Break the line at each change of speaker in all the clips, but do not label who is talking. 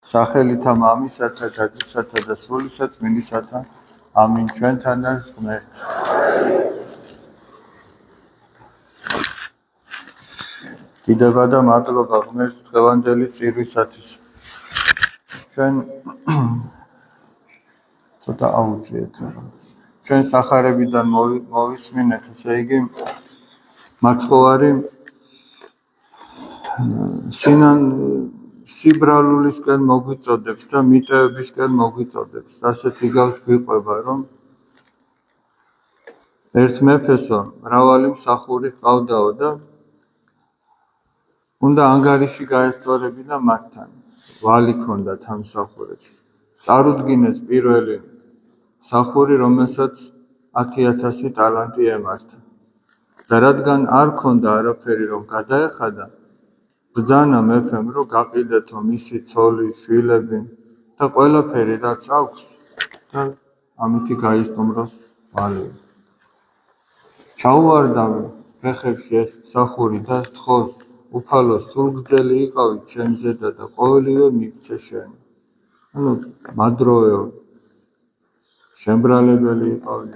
სახელითა მამისათა და ძისათა და სულისა წმინდისათა. ამინ. ჩვენთან არის ღმერთი. დიდება და მადლობა ღმერთს დღევანდელი წირვისათვის. ჩვენ ცოტა აუძლიეთ. ჩვენ სახარებიდან მოვისმინეთ, ესე იგი მაცხოვარი სიბრალულისკენ მოგვიწოდებს და მიტევებისკენ მოგვიწოდებს. ასეთი გავს გვიყვება, რომ ერთ მეფესო მრავალი მსახური ჰყავდაო და უნდა ანგარიში გაესწორებინა მათთან. ვალი ჰქონდათ ამ მსახურებს. წარუდგინეს პირველი მსახური, რომელსაც 10,000 ტალანტი ემართა. და რადგან არ ჰქონდა არაფერი რომ გადაეხადა, ბრძანა მეფემ რომ გაყიდეთო მისი ცოლი, შვილები და ყველაფერი რაც აქვს და ამითი გაისტუმროს ვალი. ჩაუვარდა ფეხებში ეს მსახური და სთხოვს, უფალო სულგრძელი იყავი ჩემ ზედა და ყოველივე მიქცე შენ. მადროვეო, შემბრალებელი იყავი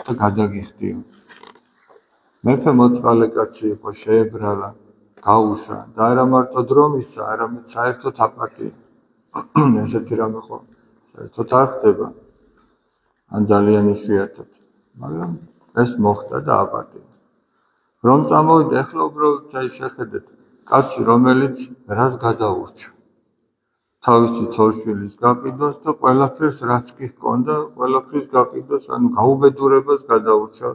და გადაგიხდიო. მეფე მოწყალე კაცი იყო, შეებრალა, გაუშა და არა მარტო დრომისა, არამედ საერთოდ აპატია. ესეთი რამე ხო საერთოდ არ ხდება, ან ძალიან იშვიათად, მაგრამ ეს მოხდა და აპატია. რომ წამოვიდა, ეხლა უბრალოდ შეხედეთ, კაცი, რომელიც რას გადაურჩა. თავისი ცოლშვილის გაყიდვას და ყველაფერს რაც კი ჰქონდა, ყველაფრის გაყიდვას, ანუ გაუბედურებას გადაურჩა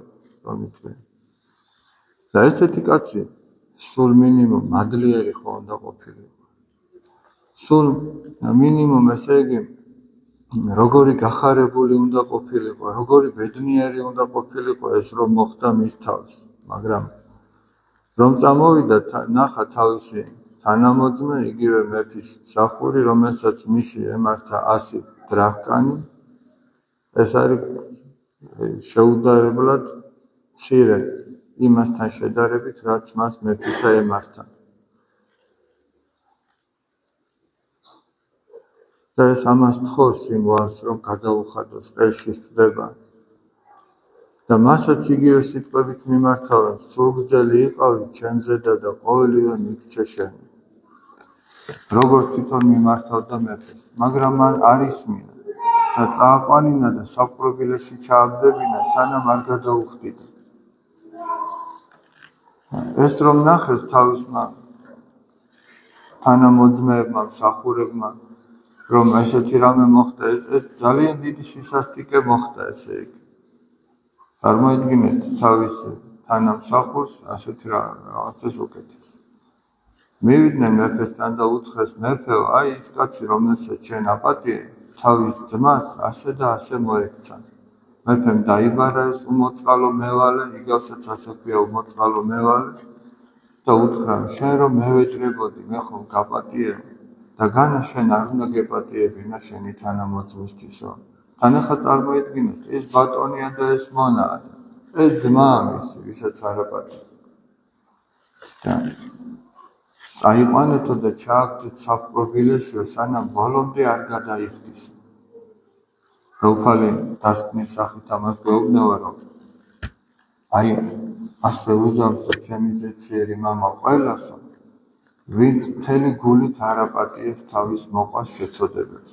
რომ ითქვა. და ესეთი კაცი სულ მინიმუმ მადლიერი ხო უნდა ყოფილიყო. სულ მინიმუმ, ესე იგი, როგორი გახარებული უნდა ყოფილიყო, როგორი ბედნიერი უნდა ყოფილიყო ეს რომ მოხდა მის თავს. მაგრამ რომ წამოვიდა, ნახა თავისი თანამოძმე, იგივე მეფის მსახური, რომელსაც მისი ემართა 100 დრახკანი. ეს არის შეუდარებლად მცირე იმასთან შედარებით, რაც მას მეფისა ემართა. და ეს ამას თხოვს იმ ვალს, რომ გადაუხადოს, ყელში სწდება. და მასაც იგივე სიტყვებით მიმართავენ, სულგრძელი იყავი ჩემ ზედა და ყოველივე მიქცე შენ. როგორც თვითონ მიმართავდა მეფეს, მაგრამ მან არ ისმინა და წააყვანინა და საპყრობილეში ჩააგდებინა, სანამ არ გადაუხდიდა. ეს რომ ნახეს თავისმა თანამოძმეებმა, მსახურებმა, რომ ესეთი რამე მოხდა, ეს ძალიან დიდი სისასტიკე მოხდა, ესე იგი. წარმოიდგინეთ თავის თანამსახურს ასეთი რაღაცას უკეთებს. მივიდნენ მეფესთან და უთხრეს, მეფეო, აი ის კაცი, რომელსაც შენ აპატიე, თავის ძმას ასე და ასე მოექცა. მეფემ დაიბარა ეს უმოწყალო მევალე, იგავსაც ასე ქვია უმოწყალო მევალე და უთხრა, შენ რომ მევეჭრებოდი, მე ხომ გაპატიე და განა შენ არ უნდა გეპატიებინა შენი თანამოძმისთვისო. თანახა წარმოიდგინეთ, ეს ბატონია და ეს მონაა. ეს ძმაა მისი, ვისაც არ აპატია. და წაიყვანეთო და ჩააგდეთ საპყრობილეშიო, სანამ ბოლომდე არ გადაიხდის. და უფალი დასკვნის სახით ამას გვეუბნება, რომ აი ასე უზავსო ჩემი ზეციერი მამა ყველასო, ვინც მთელი გულით არ აპატიებს თავის მოყვას შეცოდებებს.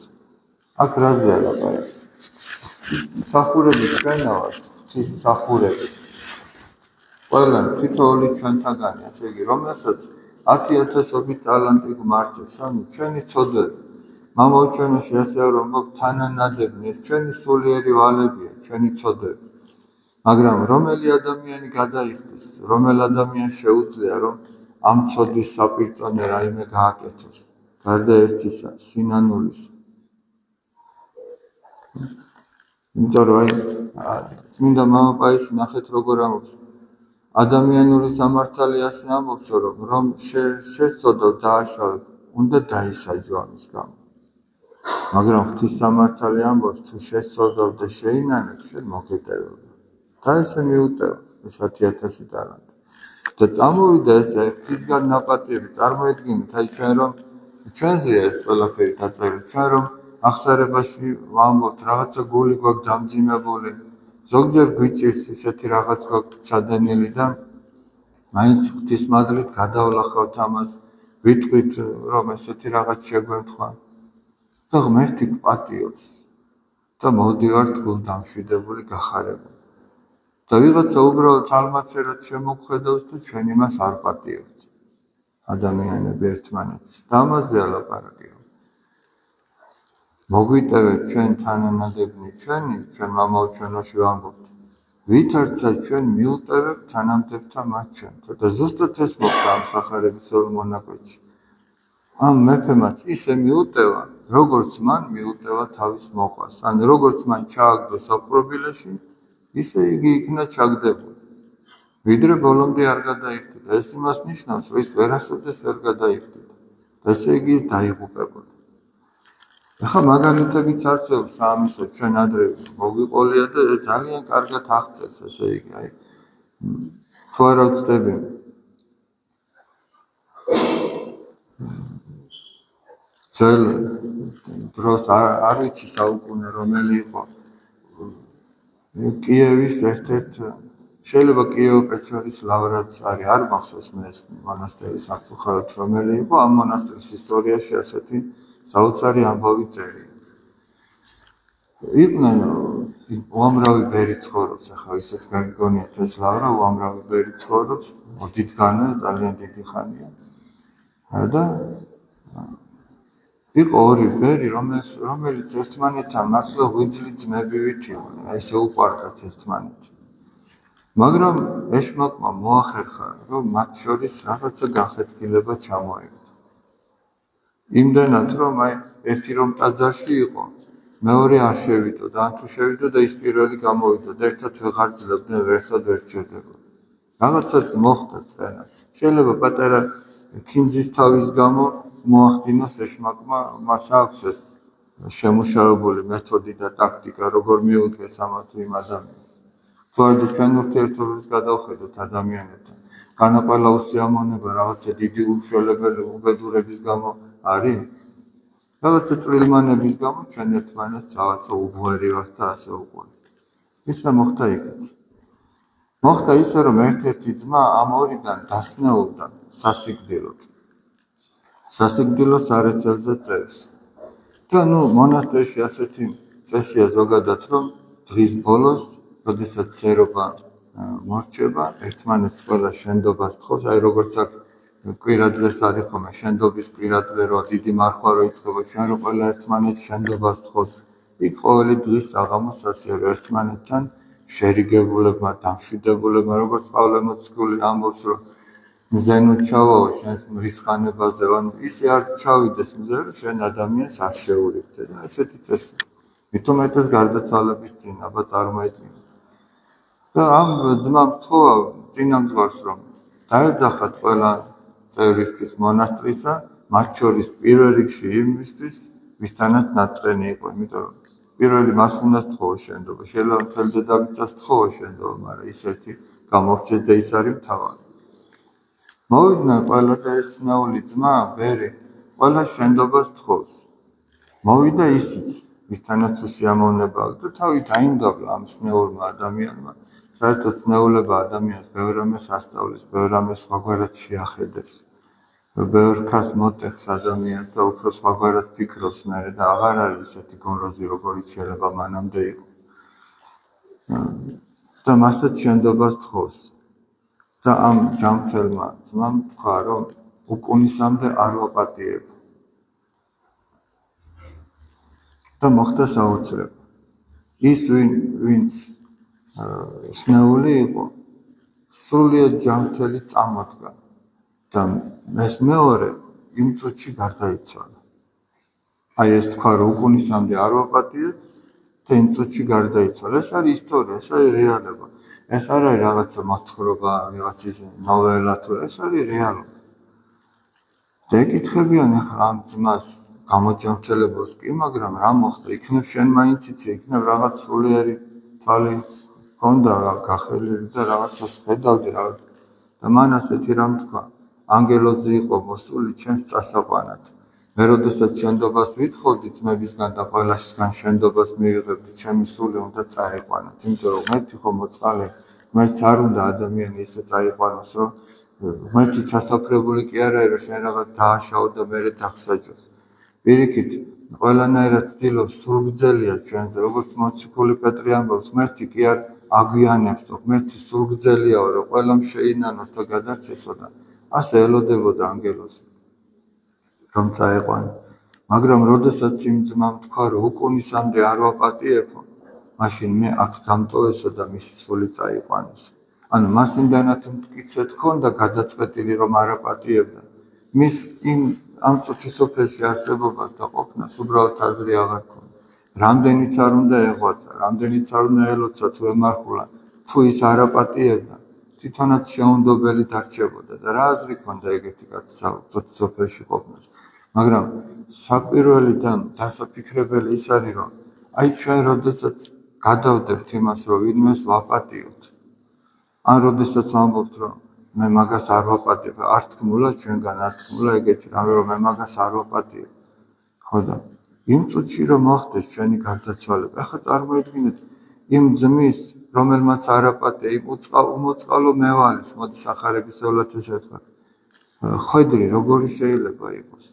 აქ რაზეა ლაპარაკი? მსახურები ჩვენა ვართ, ღვთის მსახურები. ყველა თითოეული ჩვენთაგანი, ასე იგი, რომელსაც 10,000 ტალანტი გმართებს, ანუ ჩვენი ცოდვები. მამაჩვენოში ასეა რომ თანანადები, ეს ჩვენი სულიერი ვალებია, ჩვენი ცოდვები. მაგრამ რომელი ადამიანი გადაიხდეს, რომელ ადამიანს შეუძლია რომ ამ ცოდვის საპირწონე რაიმე გააკეთოს, გარდა ერთისა, სინანულისა. იმიტომ რომ წმინდა მამა პაისი ნახეთ როგორ ამბობს. ადამიანური სამართალი ასე ამბობს, რომ შეცოდო დააშავებ, უნდა დაისაჯო ამის გამო. მაგრამ ღვთის სამართალი ამბობს, თუ შეცოდავ და შეინანებ, შენ მოგეტევებ. და ესე მიუტევა ეს 10,000 ტალანტი. და წამოვიდა ესე ღვთისგან ნაპატიები, წარმოედგინეთ, აი ჩვენ რომ ჩვენზეა ეს ყველაფერი დაწერილი. ჩვენ რომ აღსარებაში ვამბობთ, რაღაცა გული გვაქვს დამძიმებული, ზოგჯერ გვიჭირს ისეთი რაღაც გვაქვს ჩადენილი და მაინც ღვთისმადლით გადავლახავთ ამას, ვიტყვით რომ ესეთი რაღაც შეგვემთხვა და ღმერთი გპატიობს და მოვდივართ გულდამშვიდებული გახარებული. და ვიღაცა უბრალოდ ალმაცერად შემოგხედავს და ჩვენ იმას არ პატიებთ. ადამიანები ერთმანეთს. და ამაზეა ლაპარაკი. მოგვიტევეთ ჩვენ თანანადებნი ჩვენი, ჩვენ მამაოჩვენოში ვამბობთ. ვითარცა ჩვენ მიუტევებთ თანამდებთა მათ ჩვენთან. და ზუსტად ეს მოხდა ამ სახარების ორ მონაკვეთში. ამ მეფემაც ისე მიუტევა, როგორც მან მიუტევა თავის მოყვას. ან როგორც მან ჩააგდო საპყრობილეში, ისე იგი იქნა ჩაგდებული. ვიდრე ბოლომდე არ გადაიხდიდა. ეს იმას ნიშნავს, რომ ის ვერასოდეს ვერ გადაიხდიდა. და ესე იგი ის დაიღუპებოდა. ახლა მაგალითებიც არსებობს ამისო, ჩვენ ადრე მოგვიყოლია და ეს ძალიან კარგად აღწერს, ესე იგი, თუ არა ვწდები. ძველ დროს არ ვიცი საუკუნე რომელი იყო. კიევის ერთ-ერთ შეიძლება კიევო-პეჩორის ლავრაც არის, არ მახსოვს მე ეს მონასტერი სამწუხაროდ რომელი იყო, ამ მონასტრის ისტორიაში ასეთი საოცარი ამბავი წერია. იყვნენ უამრავი ბერი ცხოვრობს, ახლა ისეც გაგიგონიათ ეს ლავრა, უამრავი ბერი ცხოვრობს, დიდგანვე, ძალიან დიდი ხანია. და იყო ორი ბერი, რომელიც ერთმანეთთან მართლა ღვიძლი ძმებივით იყვნენ, ესე უყვარდათ ერთმანეთი. მაგრამ ეშმაკმა მოახერხა, რომ მათ შორის რაღაცა განხეთქილება ჩამოეყო. იმდენად, რომ ერთი რომ ტაძარში იყო, მეორე არ შევიდო და ან თუ შევიდო და ის პირველი გამოვიდა და ერთად ვეღარ ძლებდნენ, ვერსად ვერ სჭირდებოდა. რაღაცა მოხდა წერა. შეიძლება პატარა ქინძის თავის გამო მოახდინოს ეშმაკმა, მას აქვს ეს შემუშავებული მეთოდი და ტაქტიკა, როგორ მიუდგეს ამა თუ იმ ადამიანს. თუ არა ჩვენ ურთიერთობებს გადავხედოთ ადამიანებთან, განაყოლა უსიამოვნება რაღაცა დიდი უშველებელი უბედურების გამო არის? რაღაცა წვრილმანების გამო ჩვენ ერთმანეთს რაღაცა უღვერი ვართ და ასე უყვართ. ისა მოხდა იქაც. მოხდა ისე, რომ ერთ-ერთი ძმა ამ ორიდან დასნეულდა სასიკვდილოდ. სასიკვდილო სარეცელზე წერს. და მონასტერში ასეთი წესია ზოგადად, რომ დღის ბოლოს, როდესაც სერობა მორჩება, ერთმანეთს ყველა შენდობას თხოვს, როგორც აქ კვირადლეს არის ხოლმე, შენდობის კვირადლე, რო დიდი მარხვა რო იწყება, ჩვენ რო ყველა ერთმანეთს შენდობას თხოვს, იქ ყოველი დღის საღამოს ასე ერთმანეთთან შერიგებულებმა, დამშვიდებულებმა, როგორც პავლემოცკული ამბობს, რომ მზე ნუ ჩავაო შენს მრისხანებაზე, ანუ ისე არ ჩავიდეს მზე, რომ შენ ადამიანს არ შეურიგდე და ესეთი წესი. მით უმეტეს გარდაცვალების წინ, აბა წარმოედგინე. და ამ ძმამ სთხოვა წინამძღვარს, რომ დაეძახათ ყველა წევრისთვის მონასტრისა, მათ შორის პირველ რიგში იმისთვის, ვისთანაც ნაწყენი იყო, იმიტომ რომ პირველი მას უნდა სთხოვო შენდობა. შეიძლება მთელ დედამიწას სთხოვო შენდობა, მაგრამ ის ერთი გამორჩეს და ის არის მთავარი. მოვიდნენ ყველა და ეს ცნეული ძმა, ბერი, ყველა შენდობას თხოვს. მოვიდა ისიც, ვისთანაც უსიამოვნება აქვს და თავი დაინდაბლა ამ ცნეულმა ადამიანმა. საერთოდ ცნეულება ადამიანს ბევრ რამეს ასწავლის, ბევრ რამეს სხვაგვარად შეახედებს. ბევრ ქას მოტეხს ადამიანს და უფრო სხვაგვარად ფიქრობს მერე და აღარ არის ისეთი გონროზი, როგორიც შეიძლება მანამდე იყო. და მასაც შენდობას თხოვს. და ამ ჯანმრთელმა ძმამ თქვა, რომ უკუნისამდე არ ვაპატიებ. და მოხდა საოცრება. ის ვინც სნეული იყო, სრულიად ჯანმრთელი წამოდგა და ეს მეორე იმ წუთში გარდაიცვალა. ეს თქვა, რომ უკუნისამდე არ ვაპატიებ და იმ წუთში გარდაიცვალა. ეს არის ისტორია, ეს არის რეალობა. ეს არ არის რაღაცა მოთხრობა, რაღაც ის ნოველა თუ ეს არის რეალობა. და ეკითხებიან ახლა ამ ძმას გამოჯანმრთელებულს კი, მაგრამ რა მოხდა? იქნებ შენ მაინც იცი, იქნებ რაღაც სულიერი თვალი ჰქონდა გახელილი და რაღაცას ხედავდი რაღაც. და მან ასეთი რამ თქვა, ანგელოზი იყო მოსული ჩემს წასაყვანად. მე როდესაც შენდობას ვითხოვდი ძმებისგან და ყველასგან შენდობას მიიღებდი, ჩემი სული უნდა წაიყვანოთ, იმიტომ რომ ღმერთი ხო მოწყალე, ღმერთს არ უნდა ადამიანი ისე წაიყვანოს, რომ ღმერთი ჩასაფრებული კი არა, რომ შენ რაღაც დააშაო და მერე დაგსაჯოს. პირიქით, ყველანაირად ცდილობს სულგრძელია ჩვენზე, როგორც მოციქული პეტრე ამბობს, ღმერთი კი არ აგვიანებსო, ღმერთი სულგრძელიაო, რომ ყველამ შეინანოს და გადარჩესო და ასე ელოდებოდა ანგელოზს, რომ წაეყვანო. მაგრამ როდესაც იმ ძმამ თქვა, რომ უკუნისამდე არ ვაპატიებო, მაშინ მე აქ დამტოვესო და მისი სული წაიყვანესო. ანუ მას იმდანაც მტკიცე თქონდა გადაწყვეტილი, რომ არ აპატიებდა. მის იმ ამ წუთის სოფელში არსებობას და ყოფნას უბრალოდ აზრი აღარ ქონდა. რამდენიც არ უნდა ეღვაცა, რამდენიც არ უნდა ელოცა თუ ემარხულა, თუ ის არ აპატიებდა, თვითონაც შეუნდობელი დარჩებოდა და რა აზრი ქონდა ეგეთი კაცსა სოფელში ყოფნას. მაგრამ საკვირველი და დასაფიქრებელი ის არის, რომ აი ჩვენ როდესაც გადავდებთ იმას, რომ ვინმეს ვაპატიოთ, ან როდესაც ვამბობთ, რომ მე მაგას არ ვაპატიებ, არ თქმულა ჩვენგან, არ თქმულა ეგეთი რამე, რომ მე მაგას არ ვაპატიებ. ხო და იმ წუთში რომ მოხდეს ჩვენი გარდაცვალება, ახლა წარმოიდგინეთ იმ ძმის, რომელმაც არ აპატია, იმ უმოწყალო მევალის, მოდი სახარებისეულად ესე ვთქვა, ხედრი როგორი შეიძლება იყოს.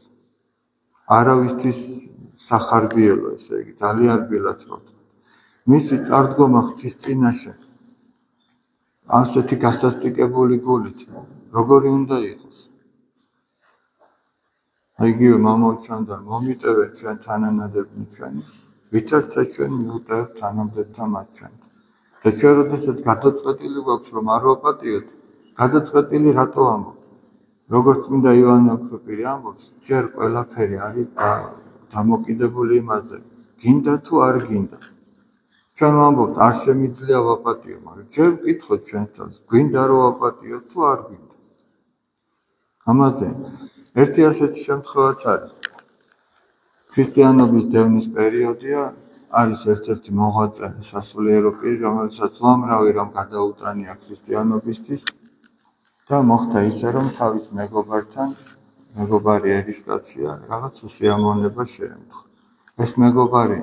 არავისთვის სახარბიელო, ესე იგი, ძალიან რბილად რო ვთქვა. მისი წარდგომა ღვთის წინაშე ასეთი გასასტიკებული გულით, როგორი უნდა იყოს. იგივე მამაოჩვენთან მომიტევეთ ჩვენ თანანადებნი ჩვენი, ვითარცა ჩვენ მიუტევთ თანამდებთა მათ ჩვენთან. და ჩვენ როდესაც გადაწყვეტილი გვაქვს, რომ არ ვაპატიოთ, გადაწყვეტილი რატო ამბობთ? როგორც წმინდა იოანე ოქროპირი ამბობს, ჯერ ყველაფერი არის დამოკიდებული იმაზე, გინდა თუ არ გინდა. ჩვენ ვამბობთ, არ შემიძლია ვაპატიო, მაგრამ ჯერ ვკითხოთ ჩვენ თავს, გვინდა რომ ვაპატიოთ თუ არ გვინდა. ამაზე ერთი ასეთი შემთხვევაც არის. ქრისტიანობის დევნის პერიოდია, არის ერთ-ერთი მოღვაწე სასულიერო პირი, რომელსაც უამრავი რამ გადაუტანია ქრისტიანობისთვის და მოხდა ისე, რომ თავის მეგობართან, მეგობარი ერისკაცია, რაღაც უსიამოვნება შეემთხვა. ეს მეგობარი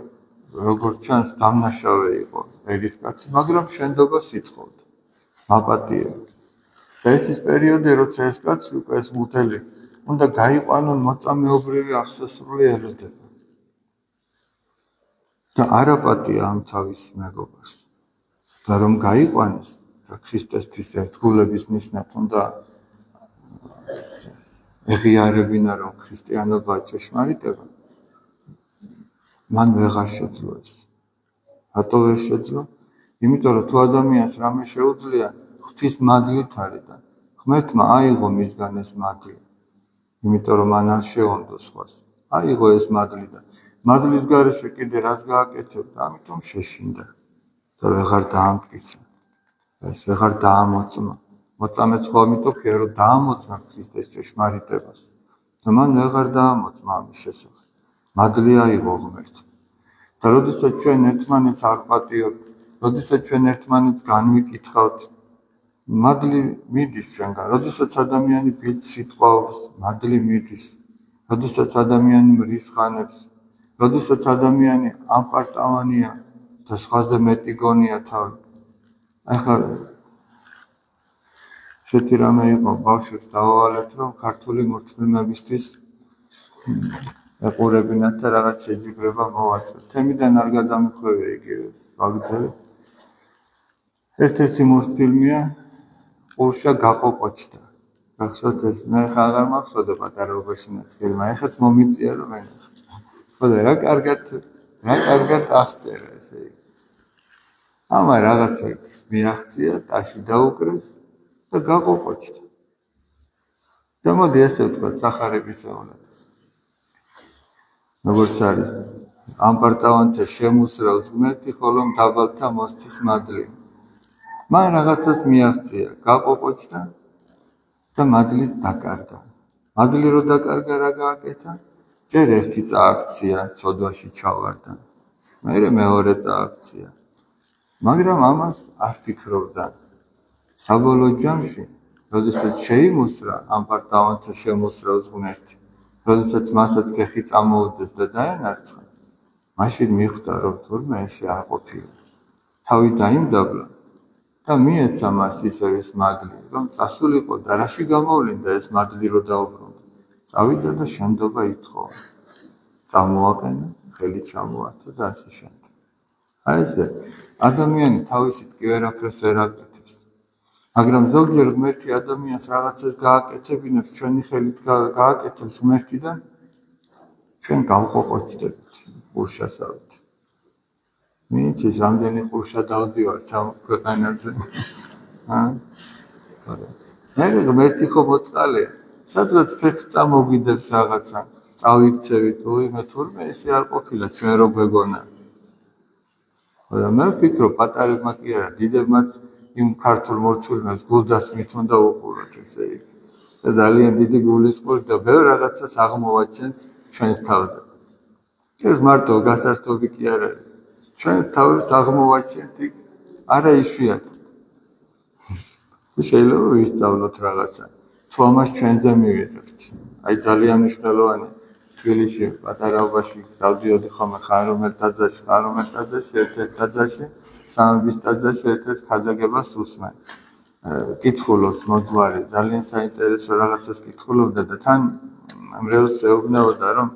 როგორც ჩანს დამნაშავე იყო ერისკაცი, მაგრამ შენდობას ითხოვდა, მაპატიებდა. და ეს ის პერიოდი, როცა ეს კაცი უკვე ეს მუთელი უნდა გაიყვანონ მოწამეობრივი აღსასრული ელოდება. და არ აპატია ამ თავის მეგობარს. და რომ გაიყვანეს და ქრისტესთვის ერთგულების ნიშნად უნდა ეღიარებინა, რომ ქრისტიანობა ჭეშმარიტება, მან ვეღარ შეძლო ეს. რატო ვერ შეძლო? იმიტომ რომ თუ ადამიანს რამე შეუძლია, ღვთის მადლით არის და ღმერთმა აიღო მისგან ეს მადლი. იმიტომ რომ მან არ შეონდო სხვას. აიღო ეს მადლი და მადლის გარეშე კიდე რას გააკეთებდა, ამიტომ შეშინდა და ვეღარ დაამტკიცა. ეს ვეღარ დაამოწმა. მოწამეც ხო ამიტომ ხია, რომ დაამოწმა ქრისტეს ჭეშმარიტებას. და მან ვეღარ დაამოწმა ამის შესახებ. მადლი აიღო ღმერთმა. და როდესაც ჩვენ ერთმანეთს არ პატიობთ, როდესაც ჩვენ ერთმანეთს განვიკითხავთ, მადლი მიდის ჩვენგან. როდესაც ადამიანი ბიძს იტყვავს, მადლი მიდის. როდესაც ადამიანი მრისხანებს, როდესაც ადამიანი ამპარტავანია და სხვაზე მეტი გონია თავი. ახლა შეეთი რამე იყო, ბავშვებს დავავალეთ, რომ ქართული მორთმევებისთვის ეყურებინათ და რაღაც შეჯიბრება მოვაწყეთ. თემიდან არ გადამიხვევია იგივე ვაგრძელებ. ერთ-ერთი მორთფილმია ყურშა გაყოყოჩდა. გახსოვთ ეს? მე ხა აღარ მახსოვდა პატარაობაშინაც ფილმი, ეხაც მომიწია რომ მენახა. ხო და რა კარგად აღწერა ესე იგი. ამა რაღაცა მიაღწია, ტაში დაუკრეს და გაყოყოჩდა. და მოდი ესე ვთქვათ, სახარებისეულად. როგორც არის, ამპარტავანთა შემოსრავს ღმერთი, ხოლო მდაბალთა მოსცის მადლი. მან რაღაცას მიაღწია, გაყოყოჩდა და მადლიც დაკარგა. მადლი რო დაკარგა, რა გააკეთა? ჯერ ერთი წააქცია, ცოდვაში ჩავარდა. მერე მეორე წააქცია. მაგრამ ამას არ ფიქრობდა. საბოლოო ჯამში, როდესაც შეიმუსრა ამპარტავანთა შემოსრავს ღმერთი, როდესაც მასაც გეხი წამოუდეს და დაენარცხა, მაშინ მიხვდა, რომ თურმე ესე არ ყოფილა. თავი დაიმდაბლა და მიეცა მას ისევ ეს მადლი, რომ წასულიყო და რაში გამოვლინდა ეს მადლი რო დაუბრუნდა. წავიდა და შენდობა ითხოვა. წამოაყენა, ხელი ჩამოართვა და ასე შემდეგ. აი ესე ადამიანი თავისით კი ვერაფერს ვერ აკეთებს. მაგრამ ზოგჯერ ღმერთი ადამიანს რაღაცას გააკეთებინებს, ჩვენი ხელით გააკეთებს ღმერთიდან, ჩვენ გავყოყოჩდებით ყურშასავით. მიცის რამდენი ყურშა დავდივართ ამ ქვეყანაზე. მე ღმერთი ხო მოწყალია, სადღაც ფეხს წამოგიდებს რაღაცა, წავიქცევით, მე თურმე ესე არ ყოფილა ჩვენ რო გვეგონა. მე ვფიქრობ, პატარებმა კი არა, დიდებმაც იმ ქართულ მორთულმებს გულდასმით უნდა უყუროთ ესე იგი. და ძალიან დიდი გულისწყურით და ბევრ რაღაცას აღმოვაჩენს ჩვენს თავზე. ეს მარტო გასართობი კი არ არის. ჩვენს თავს აღმოვაჩენთ იქ არა იშვიათად. შეიძლება ვისწავლოთ რაღაცა. თუ ამას ჩვენზე მივიღებთ. აი ძალიან მნიშვნელოვანი თბილისში პატარაობაში დავდიოდი ხოლმე ხანრომელ ტაძარში, ერთ-ერთ ტაძარში, სამების ტაძარში ერთ-ერთ ქადაგებას უსმენ. კითხულობს მოძღვარი, ძალიან საინტერესო რაღაცას კითხულობდა და თან მრევლს ეუბნებოდა, რომ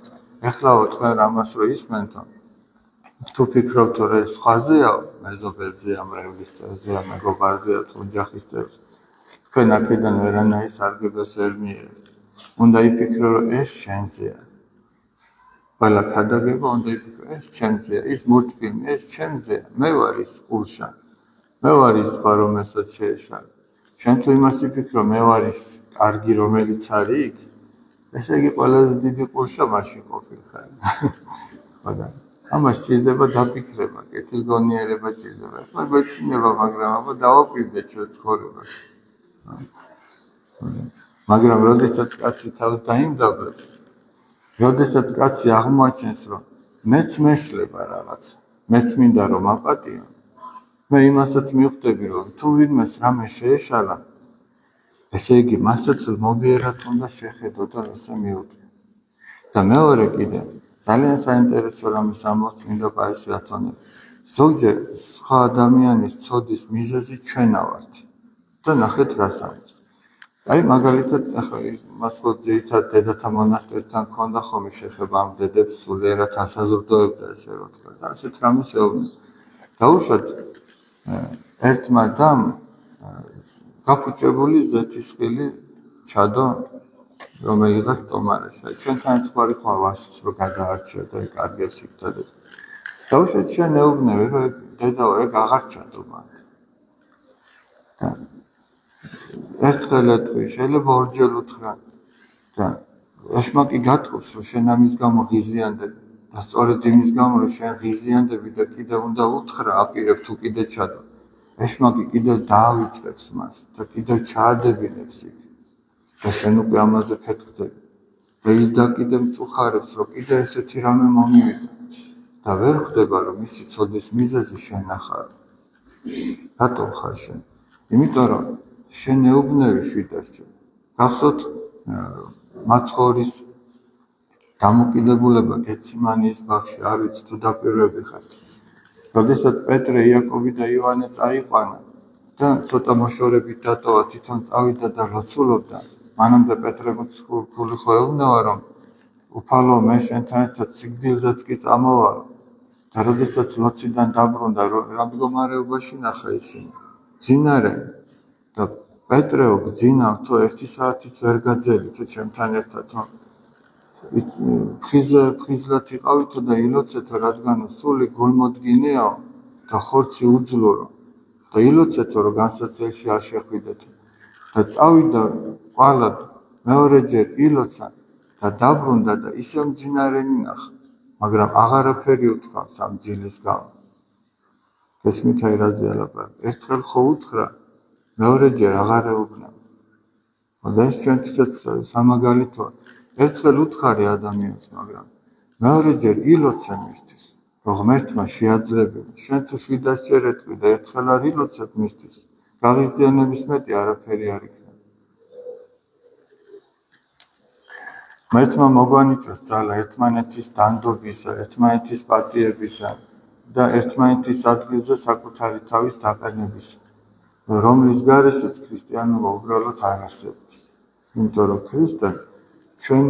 ეხლაო თქვენ რამას რო ისმენთო, თუ ფიქრობთ, რომ ეს სხვაზეა, მეზობელზეა, მრევლის წევზეა, მეგობარზეა, თუ ოჯახის წევზეა, თქვენ აქედან ვერანაირ სარგებელს ვერ მიიღებთ. უნდა იფიქრო, რომ ეს შენზეა. ყველა ქადაგება უნდა იფიქრო, ეს ჩემზეა, ის მულტფილმი, ეს ჩემზეა, მე ვარ ის ყურშა, მე ვარ ის სხვა, რომელსაც შეეშალა. ჩვენ თუ იმას ვიფიქრო, მე ვარ ის კარგი, რომელიც არის იქ, ესე იგი ყველაზე დიდი ყურშა მაშინ ყოფილიყარ. მაგრამ ამას სჭირდება დაფიქრება, კეთილგონიერება სჭირდება. ახლა გვეჩვენება, მაგრამ აბა დავაკვირდეთ ჩვენ ცხოვრებაში. მაგრამ როდესაც კაცი თავს დაიმდაბლებს, როდესაც კაცი აღმოაჩენს, რომ მეც მეშლება რაღაც, მეც მინდა რომ აპატიო, მე იმასაც მივხვდები, რომ თუ ვინმეს რამე შეეშალა, ესე იგი მასაც მობიერად უნდა შეხედო და ესე მიუდგე. და მეორე კიდე ძალიან საინტერესო რამის ამბობს წმინდა პაისი ათონელი. ზოგჯერ სხვა ადამიანის ცოდის მიზეზი ჩვენა ვართ და ნახეთ რას ამბობს. აი მაგალითად ახლა მას ხო ძირითადად დედათა მონასტერთან ქონდა ხოლმე შეხება ამ დედებს სულიერად ასაზრდოებდა ესე რომ თქვა და ასეთ რამეს ეუბნება. დაუშვათ ერთმა დამ გაფუჭებული ზეთისხილი ჩადო რომელიღაც ტომარაში. ჩვენთან სხვარი ხო ვაშს რო გადაარჩია და კარგებს იქდა. დაუშვათ შენ ეუბნები რომ დედაო ეგ აღარ ჩადო მან. ერთხელ ეთქვი, შეიძლება ორჯერ უთხრა და ეშმაკი გატყობს, რომ შენ ამის გამო ღიზიანდები და სწორედ იმის გამო, რომ შენ ღიზიანდები და კიდევ უნდა უთხრა, აპირებ თუ კიდე ჩადო. ეშმაკი კიდევ დაავიწყებს მას და კიდევ ჩაადებინებს იქ და შენ უკვე ამაზე ფეთქდები და ის და კიდევ მწუხარებს, რომ კიდევ ესეთი რამე მომივიდა და ვერ ხვდება, რომ მისი ცოდის მიზეზი შენ ახარ. რატომ ხარ შენ? იმიტომ რომ შენ ეუბნები შვიდასჯერ. გახსოვთ მაცხოვრის დამოკიდებულება გეციმანის ბაღში, არ ვიცი თუ დაკვირვები ხართ. როდესაც პეტრე, იაკობი და იოანე წაიყვანა და ცოტა მოშორებით დატოვა, თვითონ წავიდა და ლოცულობდა, მანამდე პეტრემ ხული ხო ეუბნება, რომ უფალო, მე შენთან ერთად სიკვდილზეც კი წამოვალ და როდესაც ლოცვიდან დაბრუნდა, რა მდგომარეობაში ნახა ისინი? მძინარე და პეტრეო, გძინავ, თუ 1 საათიც ვერ გაძელი, თუ ჩემთან ერთად ფხიზლად იყავითო და ილოცეთო, რადგანო სული გულმოდგინეაო და ხორცი უძლურო და ილოცეთო, რომ განსაცდელში არ შეხვიდეთო და წავიდა ყვალად მეორეჯერ ილოცა და დაბრუნდა და ისევ მძინარენი ნახა, მაგრამ აღარაფერი უთქვამს ამ ძილის გამო. გესმით აი რაზე ალაპარაკი? ერთხელ ხო უთხრა, მეორეჯერ აღარ ეუბნება. და ეს ჩვენთვისაც სამაგალითოა. ერთხელ უთხარი ადამიანს, მაგრამ მეორეჯერ ილოცე მისთვის, რომ ღმერთმა შეაძლებინა. შენ თუ 700-ჯერ ეტყვი და ერთხელ არ ილოცებ მისთვის, გაღიზიანების მეტი არაფერი არ იქნება. ღმერთმა მოგვანიჭოს ძალა ერთმანეთის დანდობისა, ერთმანეთის პატიებისა და ერთმანეთის ადგილზე საკუთარი თავის დაყენებისა, რომლის გარეშეც ქრისტიანობა უბრალოდ არ არსებობს. იმიტომ რომ ქრისტე ჩვენ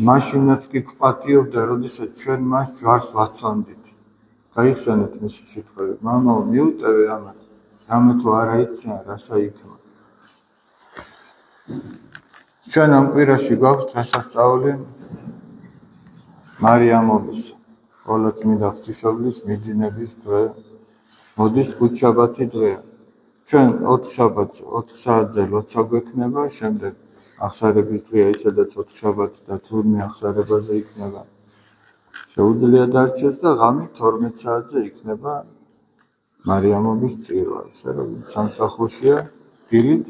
მაშინაც კი გვპატიობდა, როდესაც ჩვენ მას ჯვარს ვაცვამდით. გაიხსენეთ მისი სიტყვები: მამაო, მიუტევე ამას, რამე თუ არა იციან, რასა იქმნა. ჩვენ ამ კვირაში გვაქვს დღესასწაული მარიამობის, ყოვლადწმინდა ღვთისმშობლის მიძინების დღე. მოდის ხუთშაბათი დღეა. ჩვენ 4 შაბათს 4 საათზე ლოცვა გვექნება, შემდეგ აღსარების დღეა, ისედაც 4 შაბათი და თურმე აღსარებაზე იქნება. შეუძლია დარჩეს და ღამით 12 საათზე იქნება მარიამობის წირვა, ისე რომ სამსახურშია დილით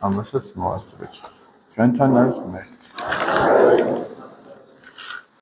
ამასაც მოასწრებს. ჩვენთან არის ღმერთი.